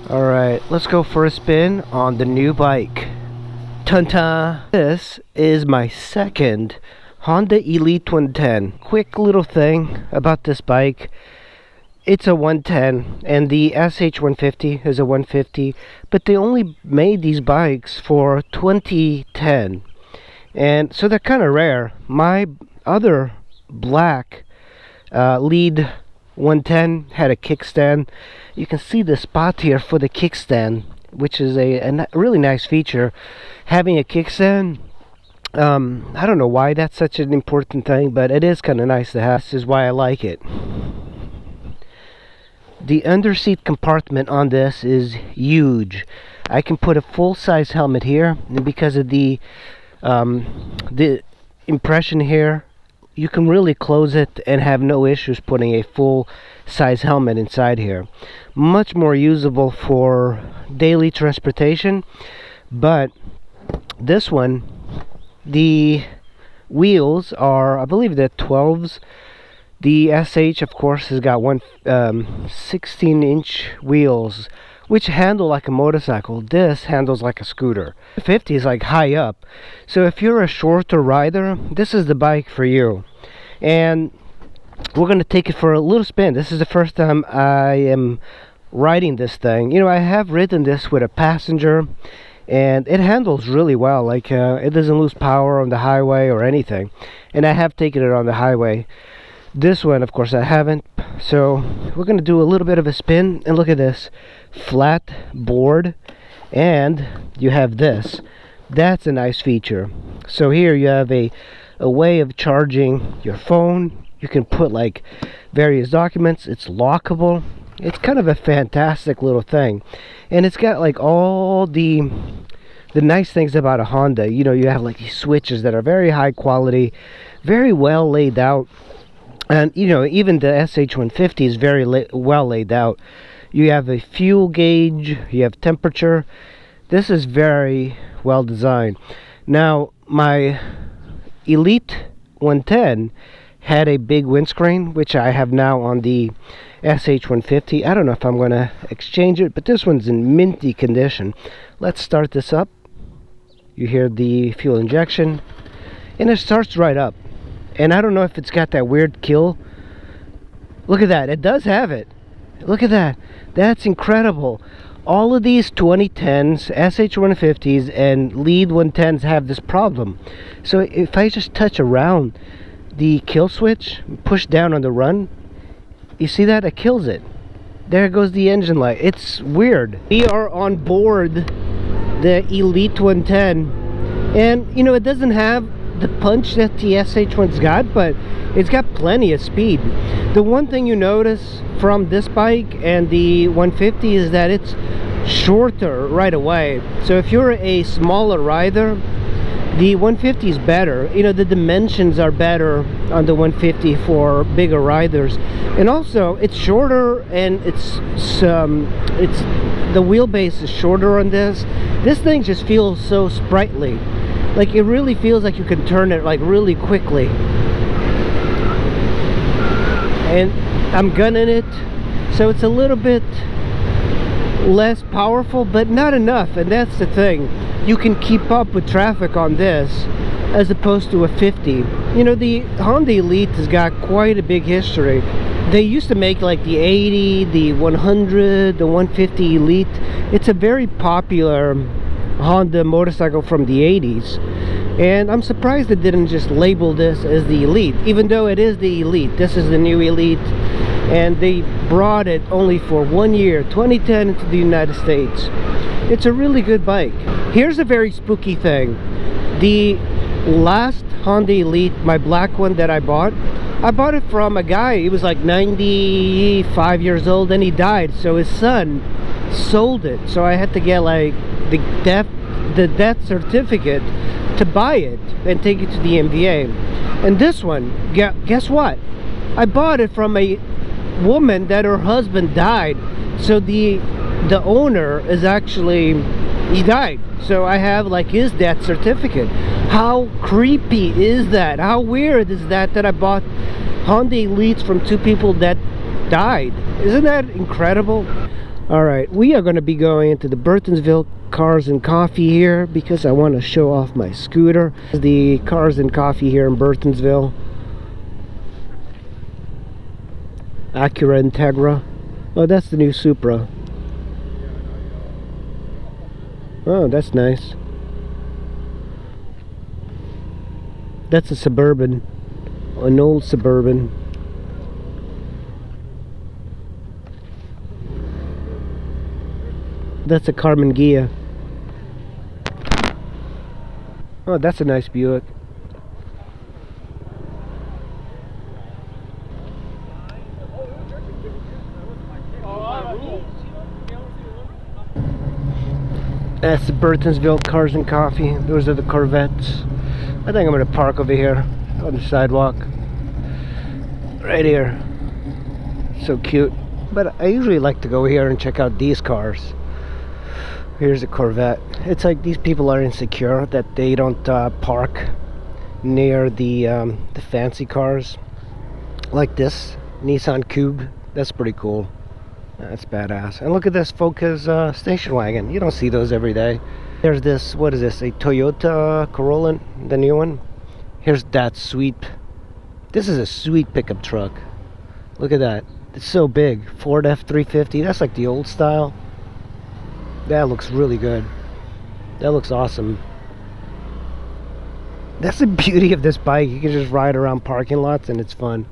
Alright, let's go for a spin on the new bike. Tun-ta! This is my second Honda Elite 110. Quick little thing about this bike. It's a 110 and the SH150 is a 150, but they only made these bikes for 2010. And so they're kind of rare. My other black lead 110 had a kickstand. You can see the spot here for the kickstand, which is a really nice feature. Having a kickstand, I don't know why that's such an important thing, but it is kind of nice to have. This is why I like it. The underseat compartment on this is huge. I can put a full-size helmet here, and because of the impression here, you can really close it and have no issues putting a full-size helmet inside here. Much more usable for daily transportation, but this one, the wheels are, I believe they're 12s. The SH, of course, has got 16-inch wheels, which handle like a motorcycle. This handles like a scooter. 50 is like high up. So if you're a shorter rider, this is the bike for you. And we're going to take it for a little spin. This is the first time I am riding this thing. You know, I have ridden this with a passenger, and it handles really well. Like, it doesn't lose power on the highway or anything. And I have taken it on the highway. This one, of course, I haven't. So we're going to do a little bit of a spin, and look at this flat board, and you have this. That's a nice feature. So here you have a way of charging your phone. You can put like various documents. It's lockable. It's kind of a fantastic little thing, and it's got like all the nice things about a Honda. You know, you have like these switches that are very high quality, very well laid out. And, you know, even the SH150 is very well laid out. You have a fuel gauge, you have temperature. This is very well designed. Now, my Elite 110 had a big windscreen, which I have now on the SH150. I don't know if I'm going to exchange it, but this one's in minty condition. Let's start this up. You hear the fuel injection, and it starts right up. And I don't know if it's got that weird kill. Look at that. It does have it. Look at that. That's incredible. All of these 2010s, SH150s, and lead 110s have this problem. So if I just touch around the kill switch, push down on the run, you see that? It kills it. There goes the engine light. It's weird. We are on board the Elite 110. And, you know, it doesn't have the punch that the SH1's got, but it's got plenty of speed. The one thing you notice from this bike and the 150 is that it's shorter right away. So if you're a smaller rider, the 150 is better. You know, the dimensions are better on the 150 for bigger riders, and also it's shorter, and it's the wheelbase is shorter on this. This thing just feels so sprightly. Like, it really feels like you can turn it like really quickly. And I'm gunning it, so it's a little bit less powerful, but not enough. And that's the thing. You can keep up with traffic on this as opposed to a 50. You know, the Honda Elite has got quite a big history. They used to make like the 80, the 100, the 150 Elite. It's a very popular Honda motorcycle from the 80s, and I'm surprised they didn't just label this as the Elite, even though it is the Elite. This is the new Elite, and they brought it only for 1 year, 2010, into the United States. It's a really good bike. Here's a very spooky thing. The last Honda Elite, my black one that I bought it from a guy. He was like 95 years old, and he died, so his son sold it. So I had to get like the death certificate to buy it and take it to the MVA. And this one, guess what? I bought it from a woman that her husband died. So the owner is actually, he died. So I have like his death certificate. How creepy is that? How weird is that I bought Honda Elites from two people that died? Isn't that incredible? Alright, we are going to be going into the Burtonsville Cars and Coffee here because I want to show off my scooter. The Cars and Coffee here in Burtonsville. Acura Integra. Oh, that's the new Supra. Oh, that's nice. That's a Suburban. An old Suburban. That's a Carmen Ghia. Oh, that's a nice Buick. That's the Burtonsville Cars and Coffee. Those are the Corvettes. I think I'm going to park over here on the sidewalk. Right here. So cute. But I usually like to go here and check out these cars. Here's a Corvette. It's like these people are insecure that they don't park near the fancy cars. Like this Nissan Cube. That's pretty cool. That's badass. And look at this Focus station wagon. You don't see those every day. There's this, what is this? A Toyota Corolla, the new one. Here's that sweet. This is a sweet pickup truck. Look at that. It's so big. Ford F-350. That's like the old style. That looks really good. That looks awesome. That's the beauty of this bike. You can just ride around parking lots and it's fun.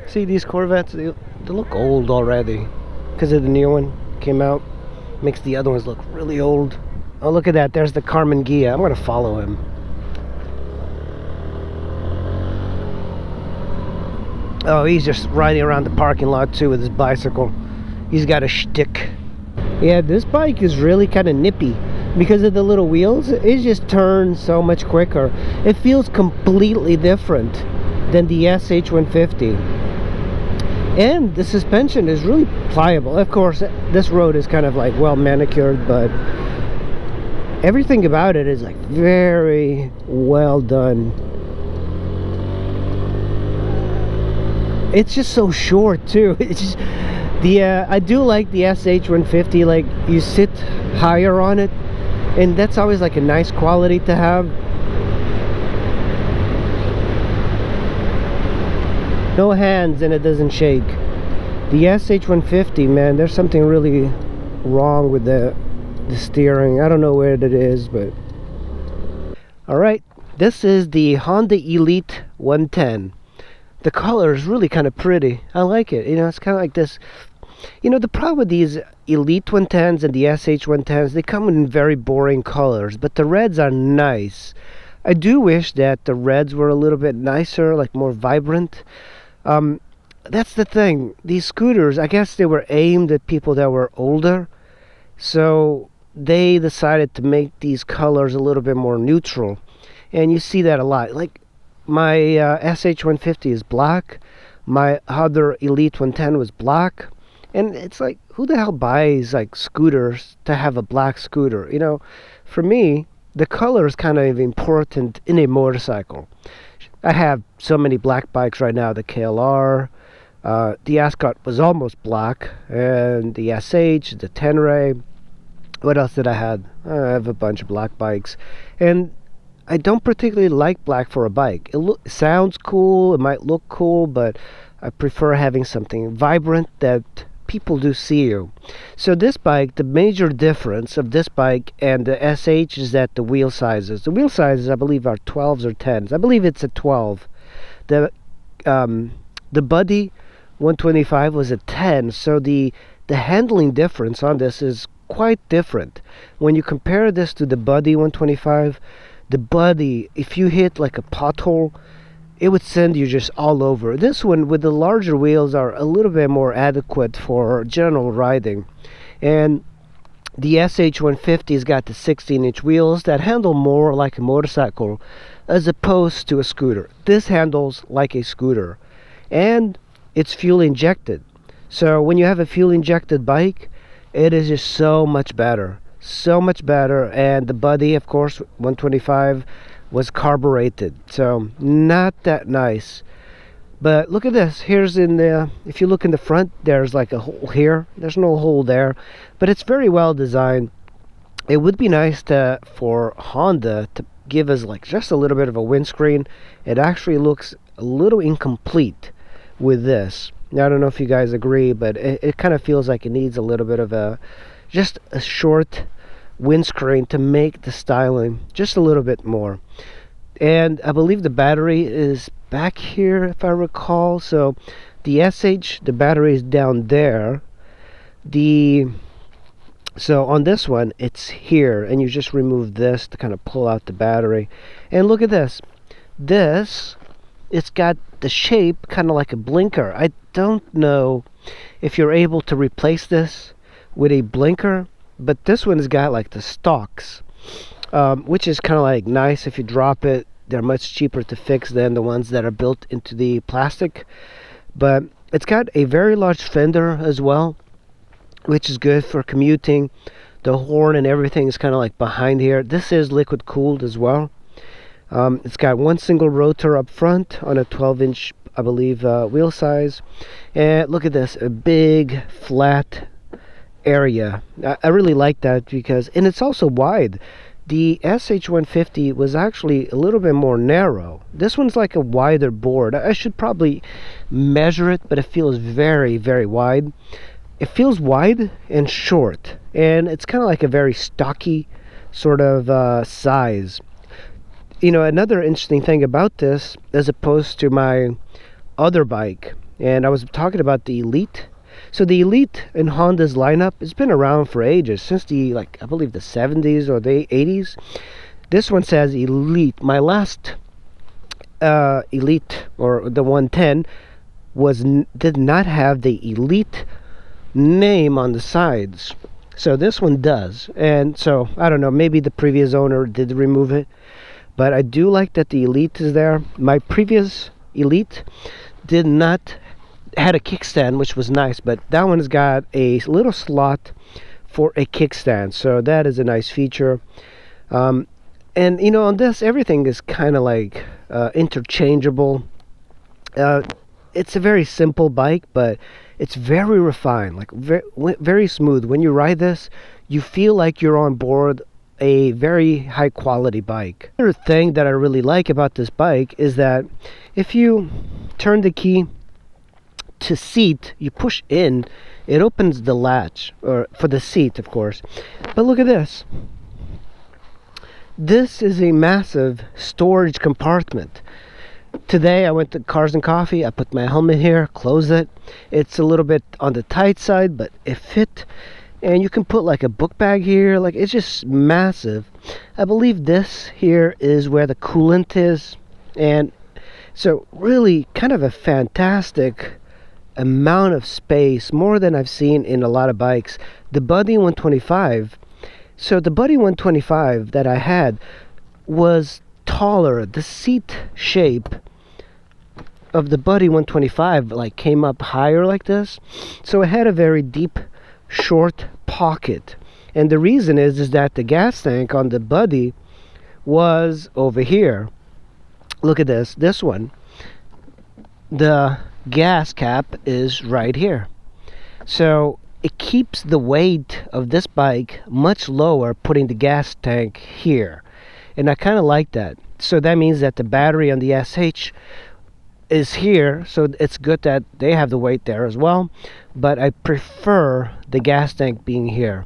See these Corvettes? They look old already. Because of the new one came out. Makes the other ones look really old. Oh, look at that. There's the Carmen Ghia. I'm going to follow him. Oh, he's just riding around the parking lot too with his bicycle. He's got a shtick. Yeah, this bike is really kind of nippy. Because of the little wheels, it just turns so much quicker. It feels completely different than the SH150. And the suspension is really pliable. Of course, this road is kind of like well manicured, but everything about it is like very well done. It's just so short too. It's just I do like the SH150. Like you sit higher on it, and that's always like a nice quality to have. No hands and it doesn't shake. The SH150, man, there's something really wrong with the steering. I don't know where it is, but alright, this is the Honda Elite 110. The color is really kind of pretty. I like it. You know, it's kind of like this. You know, the problem with these Elite 110s and the SH110s, they come in very boring colors, but the reds are nice. I do wish that the reds were a little bit nicer, like more vibrant. That's the thing. These scooters, I guess they were aimed at people that were older, so they decided to make these colors a little bit more neutral, and you see that a lot. Like my SH150 is black, my other Elite 110 was black, and it's like, who the hell buys like scooters to have a black scooter? You know, for me, the color is kind of important in a motorcycle. I have so many black bikes right now. The KLR, the Ascot was almost black, and the SH, the Tenere. What else did I have? I have a bunch of black bikes, and I don't particularly like black for a bike. It sounds cool, it might look cool, but I prefer having something vibrant that people do see you. So this bike, the major difference of this bike and the SH is that the wheel sizes. The wheel sizes, I believe, are 12s or 10s. I believe it's a 12. The Buddy 125 was a 10, so the handling difference on this is quite different. When you compare this to the Buddy 125, the Buddy, if you hit like a pothole, it would send you just all over. This one with the larger wheels are a little bit more adequate for general riding. And the SH150's got the 16-inch wheels that handle more like a motorcycle as opposed to a scooter. This handles like a scooter. And it's fuel injected. So when you have a fuel injected bike, it is just so much better. So much better. And the Buddy, of course, 125 was carbureted, so not that nice. But look at this. Here's in the, if you look in the front, there's like a hole here. There's no hole there, but it's very well designed. It would be nice for Honda to give us like just a little bit of a windscreen. It actually looks a little incomplete with this. Now, I don't know if you guys agree, but it kind of feels like it needs a little bit of just a short windscreen to make the styling just a little bit more. And I believe the battery is back here, if I recall. So the SH, the battery is down there. So on this one, it's here, and you just remove this to kind of pull out the battery. And look at this. It's got the shape kind of like a blinker. I don't know if you're able to replace this with a blinker, but this one has got like the stalks, which is kind of like nice. If you drop it, they're much cheaper to fix than the ones that are built into the plastic. But it's got a very large fender as well, which is good for commuting. The horn and everything is kind of like behind here. This is liquid cooled as well. It's got one single rotor up front on a 12-inch, I believe, wheel size. And look at this, a big flat area. I really like that because, and it's also wide. The SH150 was actually a little bit more narrow. This one's like a wider board. I should probably measure it, but it feels very, very wide. It feels wide and short, and it's kind of like a very stocky sort of size. You know, another interesting thing about this, as opposed to my other bike, and I was talking about the Elite. So the Elite in Honda's lineup has been around for ages, since the, like, I believe the 70s or the 80s. This one says Elite. My last Elite, or the 110, did not have the Elite name on the sides. So this one does. And so, I don't know, maybe the previous owner did remove it. But I do like that the Elite is there. My previous Elite did not had a kickstand, which was nice, but that one's got a little slot for a kickstand, so that is a nice feature. And you know, on this, everything is kind of like interchangeable. It's a very simple bike, but it's very refined, like very smooth. When you ride this, you feel like you're on board a very high quality bike. Another thing that I really like about this bike is that if you turn the key to seat, you push in, it opens the latch, or for the seat, of course. But look at this. This is a massive storage compartment. Today I went to Cars and Coffee. I put my helmet here, closed it. It's a little bit on the tight side, but it fit. And you can put like a book bag here. Like, it's just massive. I believe this here is where the coolant is. And so really kind of a fantastic amount of space, more than I've seen in a lot of bikes. The Buddy 125. So the Buddy 125 that I had was taller. The seat shape of the Buddy 125 like came up higher like this. So it had a very deep, short pocket. And the reason is that the gas tank on the Buddy was over here. Look at this one. The gas cap is right here. So it keeps the weight of this bike much lower, putting the gas tank here. And I kind of like that. So that means that the battery on the SH is here, so it's good that they have the weight there as well. But I prefer the gas tank being here.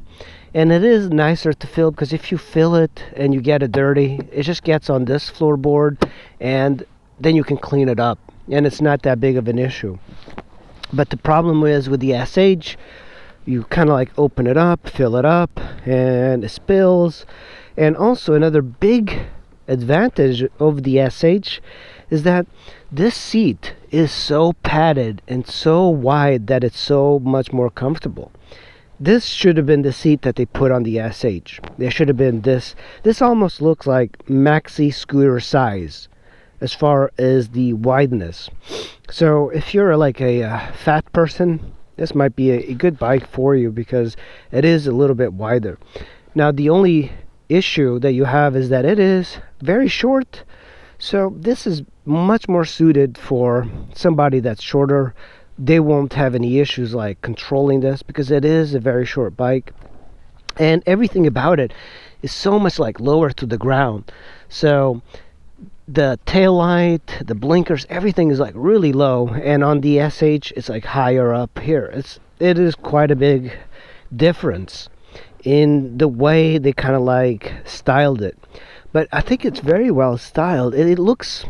And it is nicer to fill, because if you fill it and you get it dirty, it just gets on this floorboard, and then you can clean it up, and it's not that big of an issue. But the problem is with the SH, you kind of like open it up, fill it up, and it spills. And also another big advantage of the SH is that this seat is so padded and so wide that it's so much more comfortable. This should have been the seat that they put on the SH. There should have been this. This almost looks like maxi scooter size as far as the wideness. So if you're like a fat person, this might be a good bike for you, because it is a little bit wider. Now the only issue that you have is that it is very short. So this is much more suited for somebody that's shorter. They won't have any issues like controlling this because it is a very short bike, and everything about it is so much like lower to the ground. So the tail light, the blinkers, everything is like really low, and on the SH it's like higher up here. It is quite a big difference in the way they kind of like styled it. But I think it's very well styled. It looks,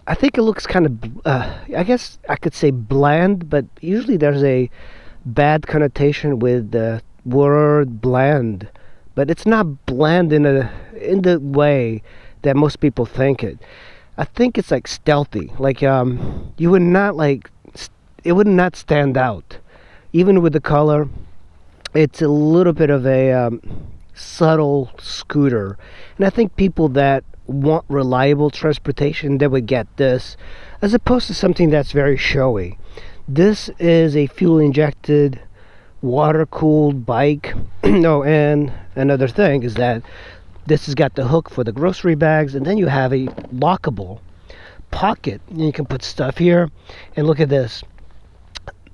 I think it looks kind of, I guess I could say bland, but usually there's a bad connotation with the word bland. But it's not bland in the way that most people think it. I think it's like stealthy. Like you would not like, it would not stand out. Even with the color, it's a little bit of a subtle scooter. And I think people that want reliable transportation, they would get this as opposed to something that's very showy. This is a fuel injected, water cooled bike. No, and another thing is that this has got the hook for the grocery bags, and then you have a lockable pocket. You can put stuff here, and look at this.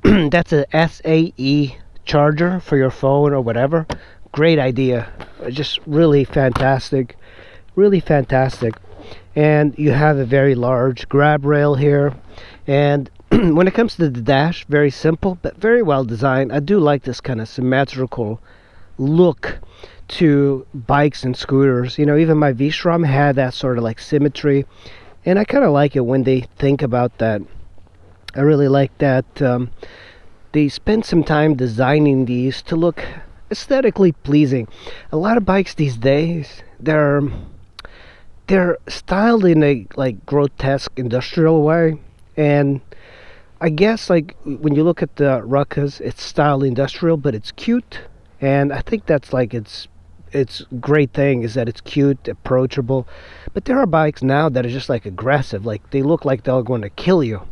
That's a SAE charger for your phone or whatever. Great idea. Just really fantastic. Really fantastic. And you have a very large grab rail here. And when it comes to the dash, very simple but very well designed. I do like this kind of symmetrical look to bikes and scooters. You know, even my V-Strom had that sort of like symmetry, and I kind of like it when they think about that. I really like that they spend some time designing these to look aesthetically pleasing. A lot of bikes these days, they're styled in a like grotesque industrial way, and I guess like when you look at the Ruckas, it's styled industrial, but it's cute. And I think that's like its great thing is that it's cute, approachable. But there are bikes now that are just like aggressive, like they look like they're going to kill you.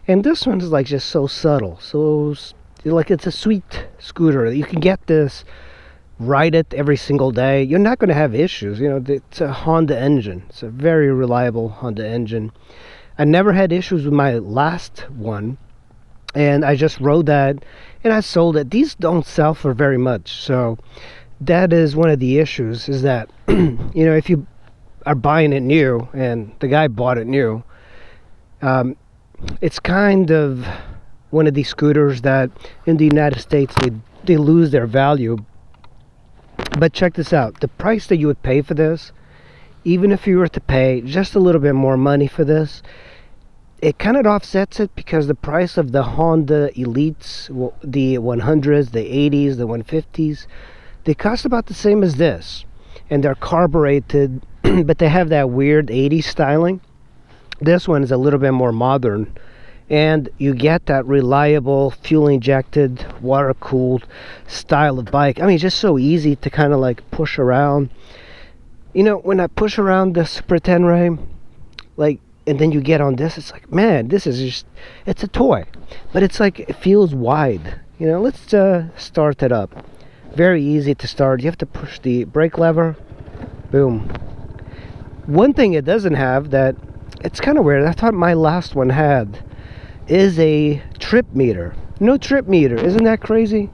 And this one is like just so subtle, so like it's a sweet scooter. You can get this, ride it every single day. You're not going to have issues. You know, it's a Honda engine. It's a very reliable Honda engine. I never had issues with my last one, and I just rode that and I sold it. These don't sell for very much, so that is one of the issues, is that you know, if you are buying it new and the guy bought it new, it's kind of one of these scooters that in the United States they lose their value. But check this out, the price that you would pay for this, even if you were to pay just a little bit more money for this, it kind of offsets it, because the price of the Honda Elites, the 100s, the 80s, the 150s, they cost about the same as this, and they're carbureted but they have that weird 80s styling. This one is a little bit more modern, and you get that reliable fuel injected, water cooled style of bike. I mean, it's just so easy to kind of like push around. You know, when I push around the Super Tenere, like, and then you get on this, it's like, man, this is just, it's a toy, but it's like, it feels wide. You know, let's start it up. Very easy to start. You have to push the brake lever, boom. One thing it doesn't have that, it's kind of weird, I thought my last one had, is a trip meter. No trip meter. Isn't that crazy?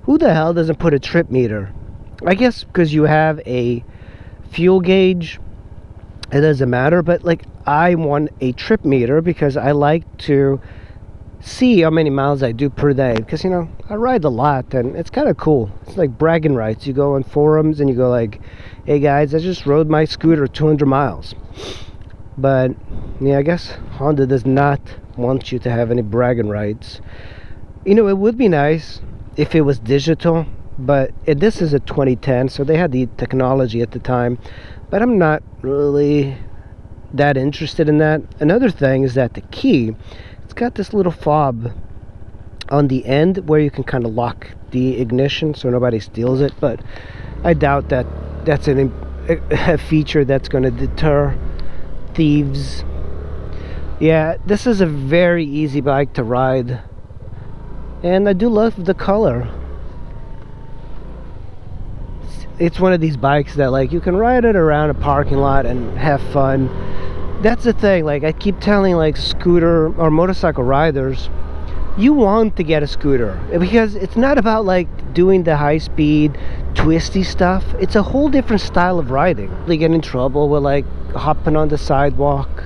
Who the hell doesn't put a trip meter? I guess because you have a fuel gauge, it doesn't matter. But like, I want a trip meter because I like to see how many miles I do per day, because, you know, I ride a lot and it's kind of cool. It's like bragging rights. You go on forums and you go like, hey guys, I just rode my scooter 200 miles. But yeah, I guess Honda does not want you to have any bragging rights. You know, it would be nice if it was digital, but this is a 2010, so they had the technology at the time, but I'm not really that interested in that. Another thing is that the key, it's got this little fob on the end where you can kind of lock the ignition so nobody steals it, but I doubt that that's a feature that's going to deter thieves. Yeah, this is a very easy bike to ride, and I do love the color. It's one of these bikes that like you can ride it around a parking lot and have fun. that's the thing. Like I keep telling like scooter or motorcycle riders, you want to get a scooter because it's not about like doing the high speed twisty stuff. It's a whole different style of riding. They get in trouble with like hopping on the sidewalk,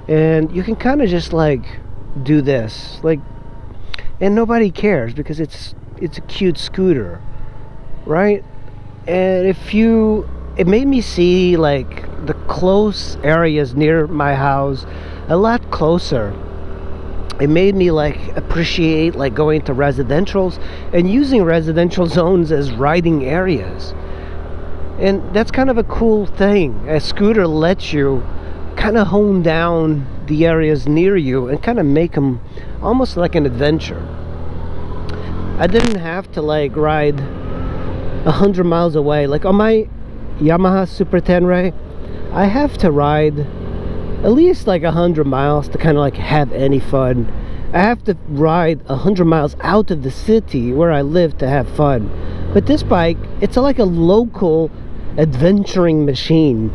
and you can kind of just like do this like, and nobody cares because it's a cute scooter, right? And it made me see like the close areas near my house a lot closer. It made me like appreciate like going to residentials and using residential zones as riding areas. And that's kind of a cool thing. A scooter lets you kind of hone down the areas near you and kind of make them almost like an adventure. I didn't have to like ride 100 miles away. Like on my Yamaha Super Tenere, I have to ride at least like 100 miles to kind of like have any fun. I have to ride 100 miles out of the city where I live to have fun. But this bike, it's like a local adventuring machine,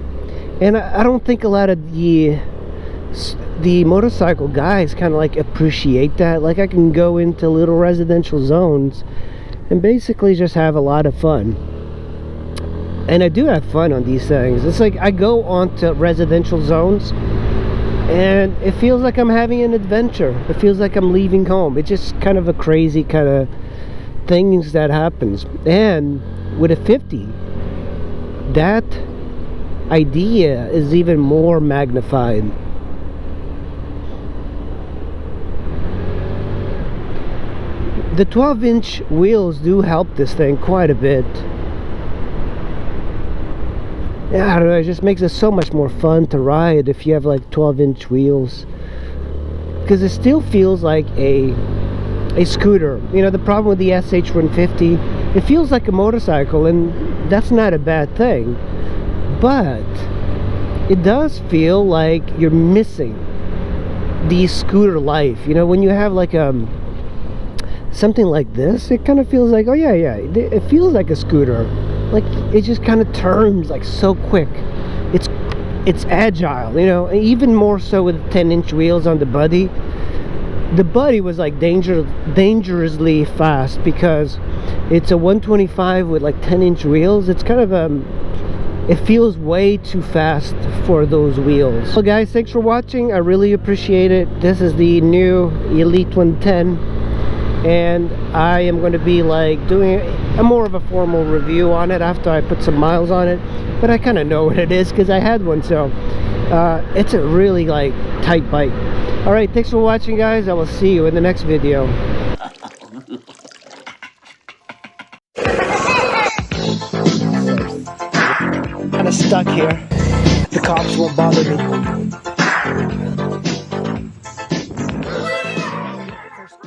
and I don't think a lot of the motorcycle guys kind of like appreciate that. Like I can go into little residential zones and basically just have a lot of fun. And I do have fun on these things. It's like I go onto residential zones and it feels like I'm having an adventure. It feels like I'm leaving home. It's just kind of a crazy kind of things that happens. And with a 50, that idea is even more magnified. The 12-inch wheels do help this thing quite a bit. Yeah, I don't know, it just makes it so much more fun to ride if you have like 12-inch wheels, because it still feels like a scooter. You know, the problem with the SH150, it feels like a motorcycle, and that's not a bad thing, but it does feel like you're missing the scooter life. You know, when you have like something like this, it kind of feels like, oh yeah, it feels like a scooter. Like it just kind of turns like so quick. It's agile, you know, even more so with 10-inch wheels on the body. The body was like dangerously fast because it's a 125 with like 10-inch wheels. It's kind of it feels way too fast for those wheels. Well guys, thanks for watching. I really appreciate it. This is the new Elite 110. And I am going to be like doing a more of a formal review on it after I put some miles on it, but I kind of know what it is because I had one. So it's a really like tight bike. All right, thanks for watching guys. I will see you in the next video. Kind of stuck here. The cops won't bother me.